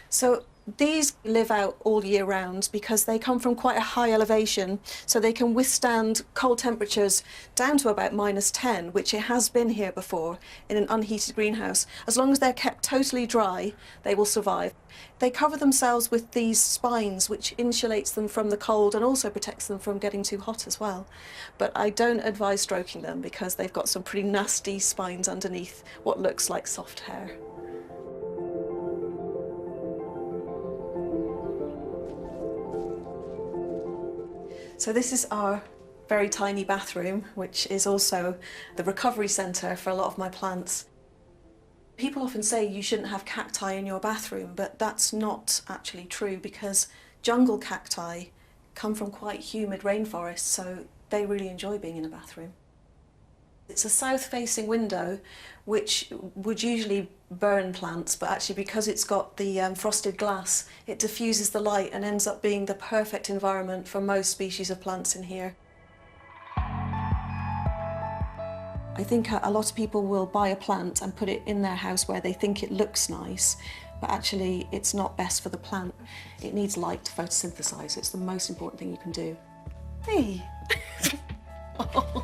So these live out all year round because they come from quite a high elevation, so they can withstand cold temperatures down to about -10, which it has been here before in an unheated greenhouse. As long as they're kept totally dry, they will survive. They cover themselves with these spines, which insulates them from the cold and also protects them from getting too hot as well. But I don't advise stroking them because they've got some pretty nasty spines underneath what looks like soft hair. So this is our very tiny bathroom, which is also the recovery centre for a lot of my plants. People often say you shouldn't have cacti in your bathroom, but that's not actually true because jungle cacti come from quite humid rainforests, so they really enjoy being in a bathroom. It's a south-facing window, which would usually burn plants, but actually because it's got the frosted glass, it diffuses the light and ends up being the perfect environment for most species of plants in here. I think a lot of people will buy a plant and put it in their house where they think it looks nice, but actually it's not best for the plant. It needs light to photosynthesize. It's the most important thing you can do. Hey! Oh.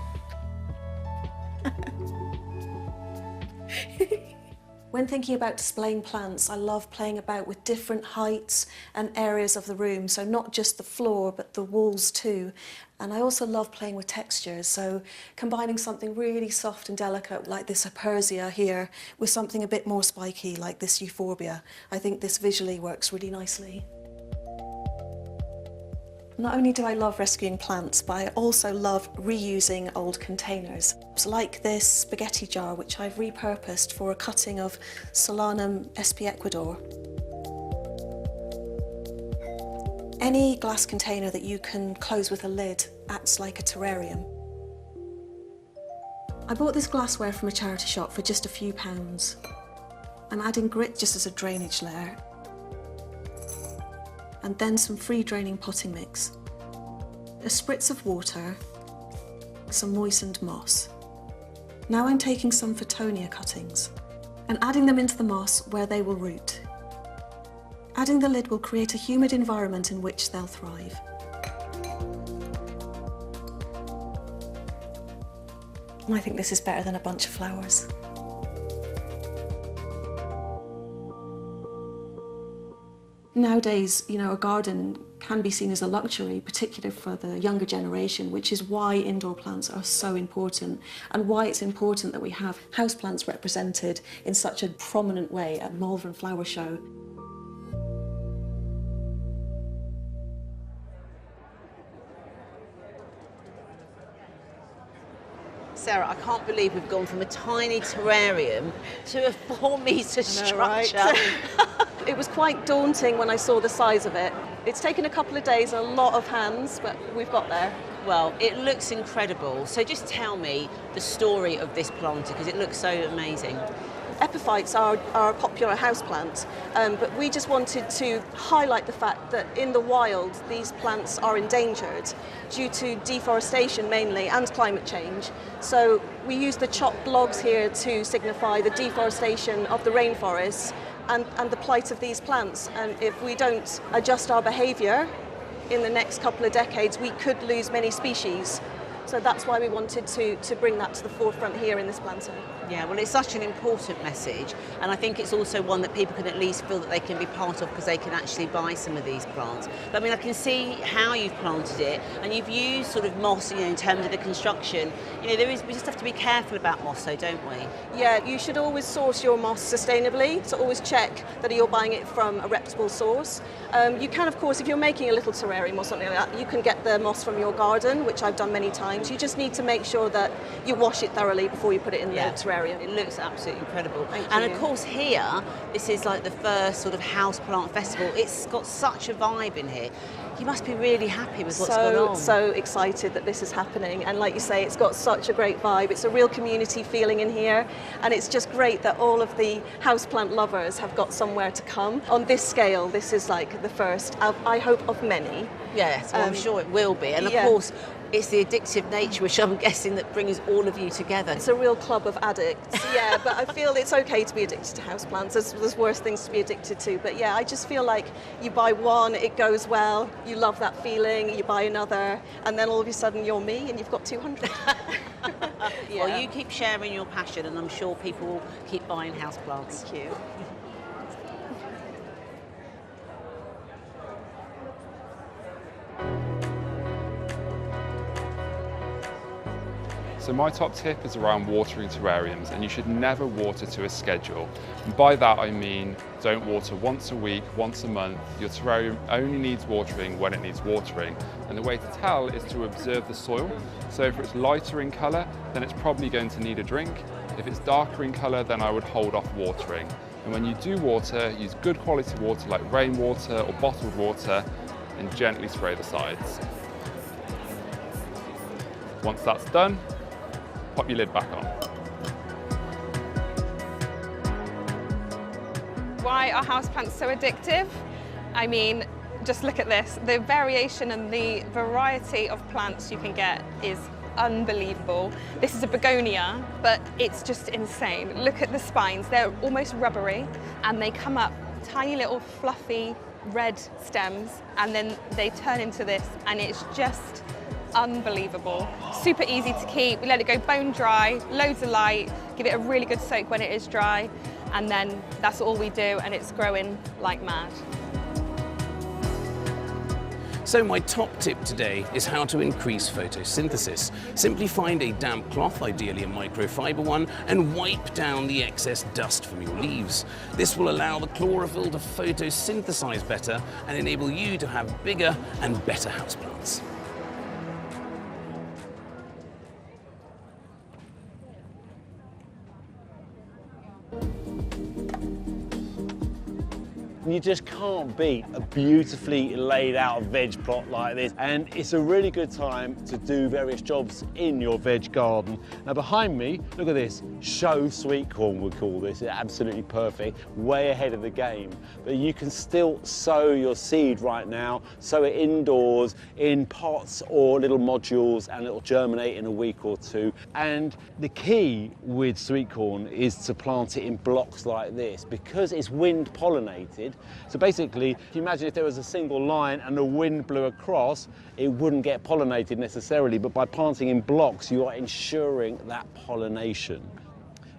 When thinking about displaying plants, I love playing about with different heights and areas of the room, so not just the floor, but the walls too. And I also love playing with textures, so combining something really soft and delicate, like this Hypersia here, with something a bit more spiky, like this Euphorbia. I think this visually works really nicely. Not only do I love rescuing plants, but I also love reusing old containers. It's like this spaghetti jar, which I've repurposed for a cutting of Solanum sp. Ecuador. Any glass container that you can close with a lid acts like a terrarium. I bought this glassware from a charity shop for just a few pounds. I'm adding grit just as a drainage layer, and then some free draining potting mix, a spritz of water, some moistened moss. Now I'm taking some Photonia cuttings and adding them into the moss where they will root. Adding the lid will create a humid environment in which they'll thrive. And I think this is better than a bunch of flowers. Nowadays, you know, a garden can be seen as a luxury, particularly for the younger generation, which is why indoor plants are so important and why it's important that we have houseplants represented in such a prominent way at Malvern Flower Show. Sarah, I can't believe we've gone from a tiny terrarium to a 4-metre structure. Right. It was quite daunting when I saw the size of it. It's taken a couple of days and a lot of hands, but we've got there. Well, it looks incredible. So just tell me the story of this planter, because it looks so amazing. Epiphytes are a popular houseplant, but we just wanted to highlight the fact that in the wild these plants are endangered due to deforestation mainly and climate change. So we use the chopped logs here to signify the deforestation of the rainforests and the plight of these plants. And if we don't adjust our behaviour in the next couple of decades, we could lose many species. So that's why we wanted to bring that to the forefront here in this planter. Yeah, well, it's such an important message, and I think it's also one that people can at least feel that they can be part of because they can actually buy some of these plants. But I mean, I can see how you've planted it, and you've used sort of moss, you know, in terms of the construction. You know, we just have to be careful about moss, though, don't we? Yeah, you should always source your moss sustainably, so always check that you're buying it from a reputable source. You can, of course, if you're making a little terrarium or something like that, you can get the moss from your garden, which I've done many times. You just need to make sure that you wash it thoroughly before you put it in the terrarium. It looks absolutely incredible. Thank and you. of course here, this is like the first sort of houseplant festival. It's got such a vibe in here. You must be really happy with what's going on. So excited that this is happening, and like you say, it's got such a great vibe. It's a real community feeling in here, and it's just great that all of the houseplant lovers have got somewhere to come. On this scale, this is like the first, I hope, of many. Yes, well, I'm sure it will be. And of course, it's the addictive nature, which I'm guessing that brings all of you together. It's a real club of addicts, yeah, but I feel it's okay to be addicted to houseplants. There's worse things to be addicted to, but yeah, I just feel like you buy one, it goes well, you love that feeling, you buy another, and then all of a sudden you're me and you've got 200. Yeah. Well, you keep sharing your passion, and I'm sure people will keep buying houseplants. Thank you. So my top tip is around watering terrariums, and you should never water to a schedule. And by that I mean don't water once a week, once a month. Your terrarium only needs watering when it needs watering. And the way to tell is to observe the soil. So if it's lighter in colour, then it's probably going to need a drink. If it's darker in colour, then I would hold off watering. And when you do water, use good quality water like rainwater or bottled water, and gently spray the sides. Once that's done, pop your lid back on. Why are houseplants so addictive? I mean, just look at this. The variation and the variety of plants you can get is unbelievable. This is a begonia, but it's just insane. Look at the spines. They're almost rubbery, and they come up tiny little fluffy red stems, and then they turn into this, and it's just unbelievable. Super easy to keep. We let it go bone dry, loads of light, give it a really good soak when it is dry, and then that's all we do, and it's growing like mad. So my top tip today is how to increase photosynthesis. Simply find a damp cloth, ideally a microfiber one, and wipe down the excess dust from your leaves. This will allow the chlorophyll to photosynthesize better and enable you to have bigger and better houseplants. You just can't beat a beautifully laid out veg plot like this, and it's a really good time to do various jobs in your veg garden. Now behind me, look at this, show sweet corn we call this. It's absolutely perfect, way ahead of the game. But you can still sow your seed right now, sow it indoors in pots or little modules, and it'll germinate in a week or two. And the key with sweet corn is to plant it in blocks like this, because it's wind pollinated. So basically, if you imagine if there was a single line and the wind blew across, it wouldn't get pollinated necessarily, but by planting in blocks, you are ensuring that pollination.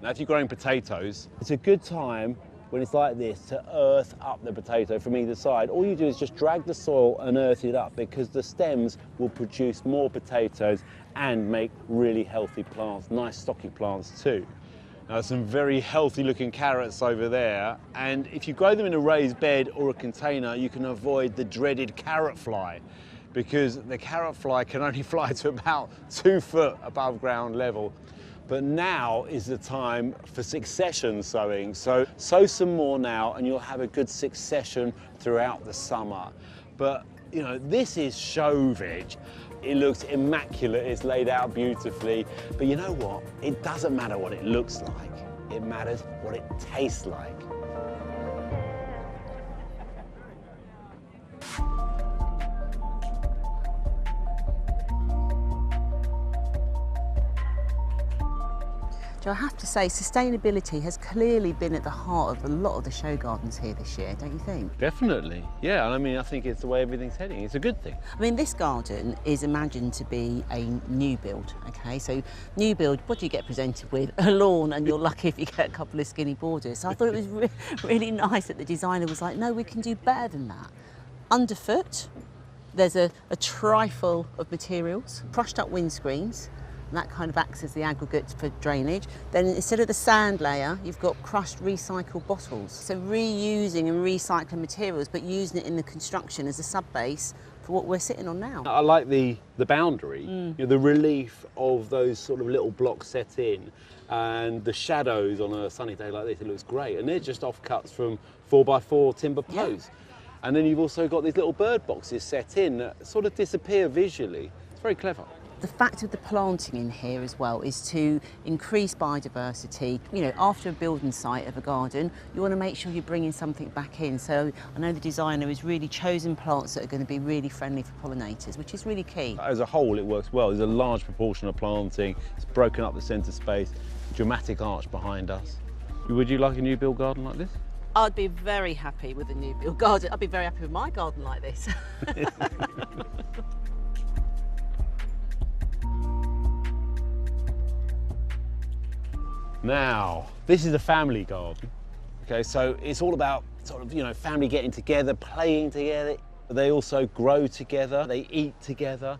Now, if you're growing potatoes, it's a good time when it's like this to earth up the potato from either side. All you do is just drag the soil and earth it up, because the stems will produce more potatoes and make really healthy plants, nice stocky plants too. Now, there's some very healthy looking carrots over there, and if you grow them in a raised bed or a container, you can avoid the dreaded carrot fly, because the carrot fly can only fly to about 2 foot above ground level. But now is the time for succession sowing. So sow some more now and you'll have a good succession throughout the summer. But you know, this is show veg. It looks immaculate, it's laid out beautifully. But you know what? It doesn't matter what it looks like. It matters what it tastes like. Joe, I have to say, sustainability has clearly been at the heart of a lot of the show gardens here this year, don't you think? Definitely, yeah. I mean, I think it's the way everything's heading. It's a good thing. I mean, this garden is imagined to be a new build, okay? So new build, what do you get presented with? A lawn, and you're lucky if you get a couple of skinny borders. So I thought it was really nice that the designer was like, no, we can do better than that. Underfoot, there's a trifle of materials, crushed up windscreens, and that kind of acts as the aggregate for drainage. Then instead of the sand layer, you've got crushed recycled bottles. So reusing and recycling materials, but using it in the construction as a sub-base for what we're sitting on now. I like the boundary, you know, the relief of those sort of little blocks set in, and the shadows on a sunny day like this, it looks great. And they're just offcuts from 4x4 timber posts. Yeah. And then you've also got these little bird boxes set in that sort of disappear visually. It's very clever. The fact of the planting in here as well is to increase biodiversity. You know, after a building site of a garden, you want to make sure you're bringing something back in. So I know the designer has really chosen plants that are going to be really friendly for pollinators, which is really key. As a whole, it works well. There's a large proportion of planting. It's broken up the centre space, dramatic arch behind us. Would you like a new build garden like this? I'd be very happy with a new build garden. I'd be very happy with my garden like this. Now, this is a family garden, okay, so it's all about sort of, you know, family getting together, playing together. They also grow together, they eat together.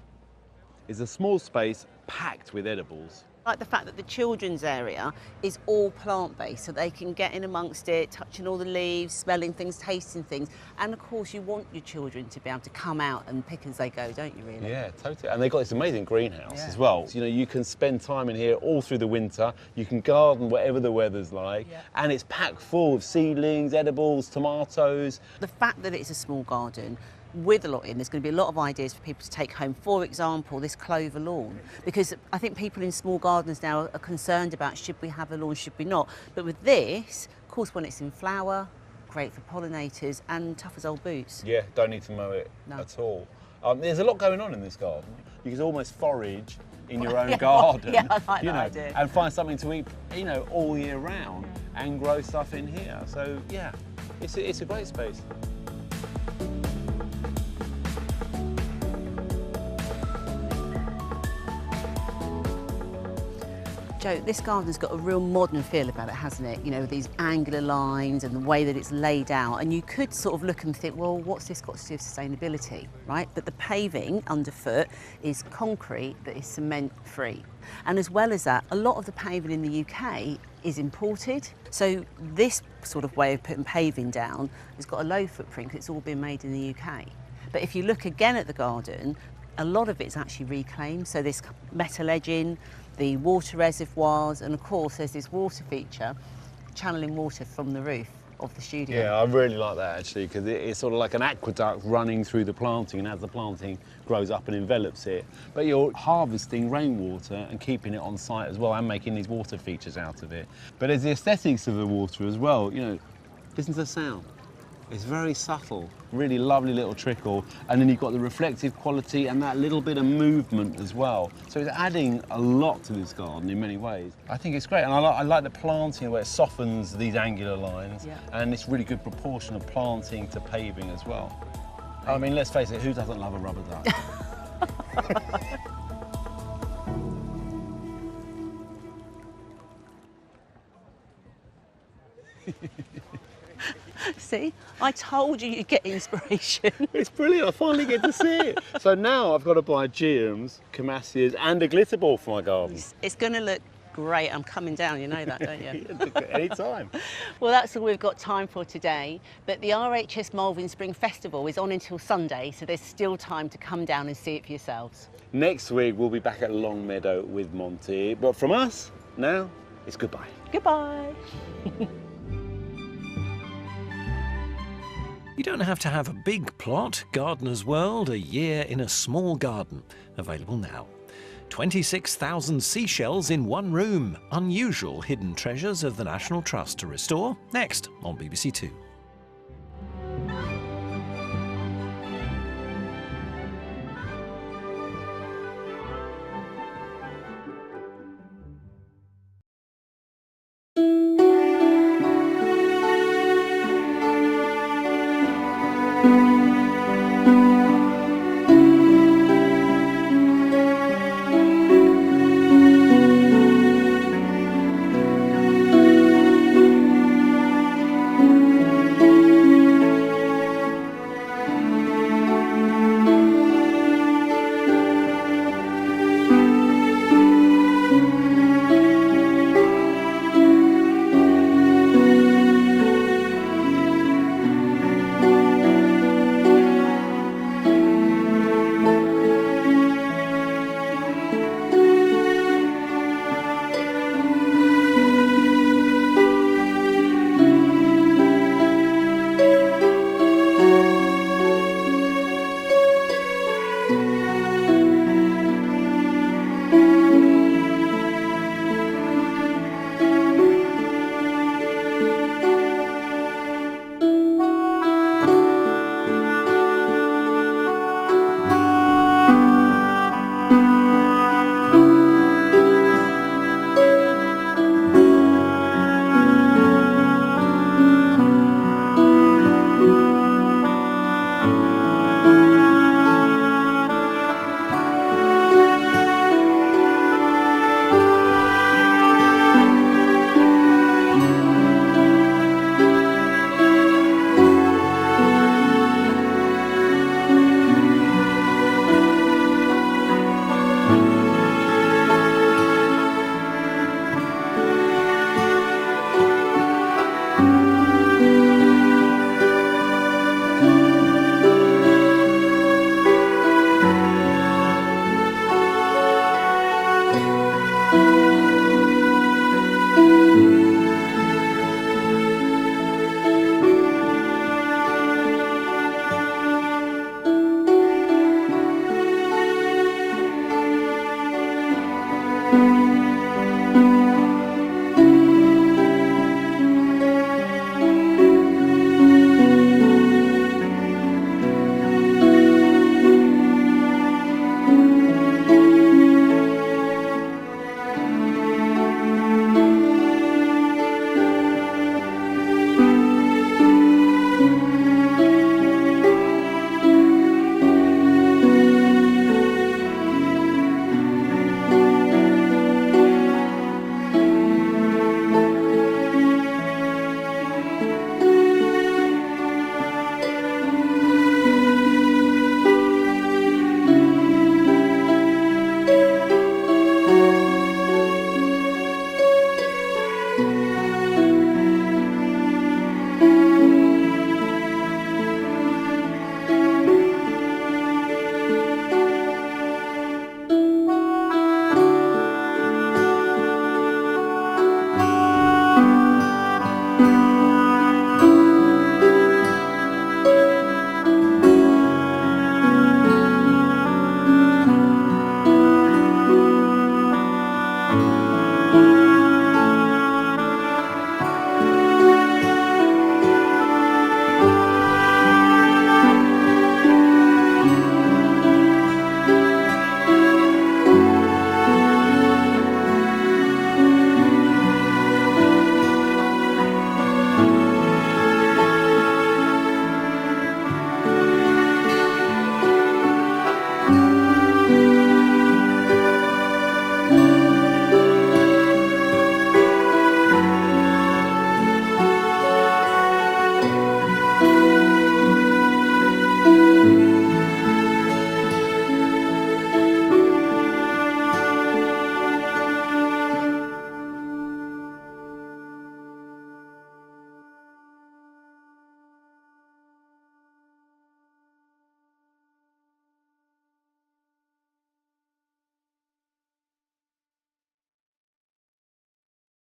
It's a small space packed with edibles. I like the fact that the children's area is all plant-based, so they can get in amongst it, touching all the leaves, smelling things, tasting things. And of course, you want your children to be able to come out and pick as they go, don't you, really? Yeah, totally. And they've got this amazing greenhouse as well. You know, you can spend time in here all through the winter. You can garden whatever the weather's like. Yeah. And it's packed full of seedlings, edibles, tomatoes. The fact that it's a small garden with a lot in, there's going to be a lot of ideas for people to take home. For example, this clover lawn, because I think people in small gardens now are concerned about should we have a lawn, should we not. But with this, of course, when it's in flower, great for pollinators and tough as old boots. Yeah, don't need to mow it at all. There's a lot going on in this garden. You can almost forage in your own garden, yeah, I like that idea. And find something to eat, you know, all year round, and grow stuff in here. So yeah, it's a great space. Joe, this garden's got a real modern feel about it, hasn't it? You know, these angular lines and the way that it's laid out. And you could sort of look and think, well, what's this got to do with sustainability, right? But the paving underfoot is concrete that is cement-free. And as well as that, a lot of the paving in the UK is imported. So this sort of way of putting paving down has got a low footprint because it's all been made in the UK. But if you look again at the garden, a lot of it's actually reclaimed. So this metal edging, the water reservoirs, and of course there's this water feature channeling water from the roof of the studio. Yeah, I really like that actually, because it's sort of like an aqueduct running through the planting, and as the planting grows up and envelops it, but you're harvesting rainwater and keeping it on site as well, and making these water features out of it. But there's the aesthetics of the water as well. You know, listen to the sound. It's very subtle, really lovely little trickle, and then you've got the reflective quality and that little bit of movement as well. So it's adding a lot to this garden in many ways. I think it's great, and I like the planting where it softens these angular lines, and it's really good proportion of planting to paving as well. I mean, let's face it, who doesn't love a rubber duck? See, I told you you'd get inspiration. It's brilliant, I finally get to see it. So now I've got to buy geums, camasias and a glitter ball for my garden. It's going to look great. I'm coming down, you know that, don't you? Anytime. Well, that's all we've got time for today, but the RHS Malvern Spring Festival is on until Sunday, so there's still time to come down and see it for yourselves. Next week we'll be back at Longmeadow with Monty, but from us, now, it's goodbye. Goodbye. You don't have to have a big plot. Gardener's World, a year in a small garden. Available now. 26,000 seashells in one room. Unusual hidden treasures of the National Trust to restore. Next on BBC Two. you.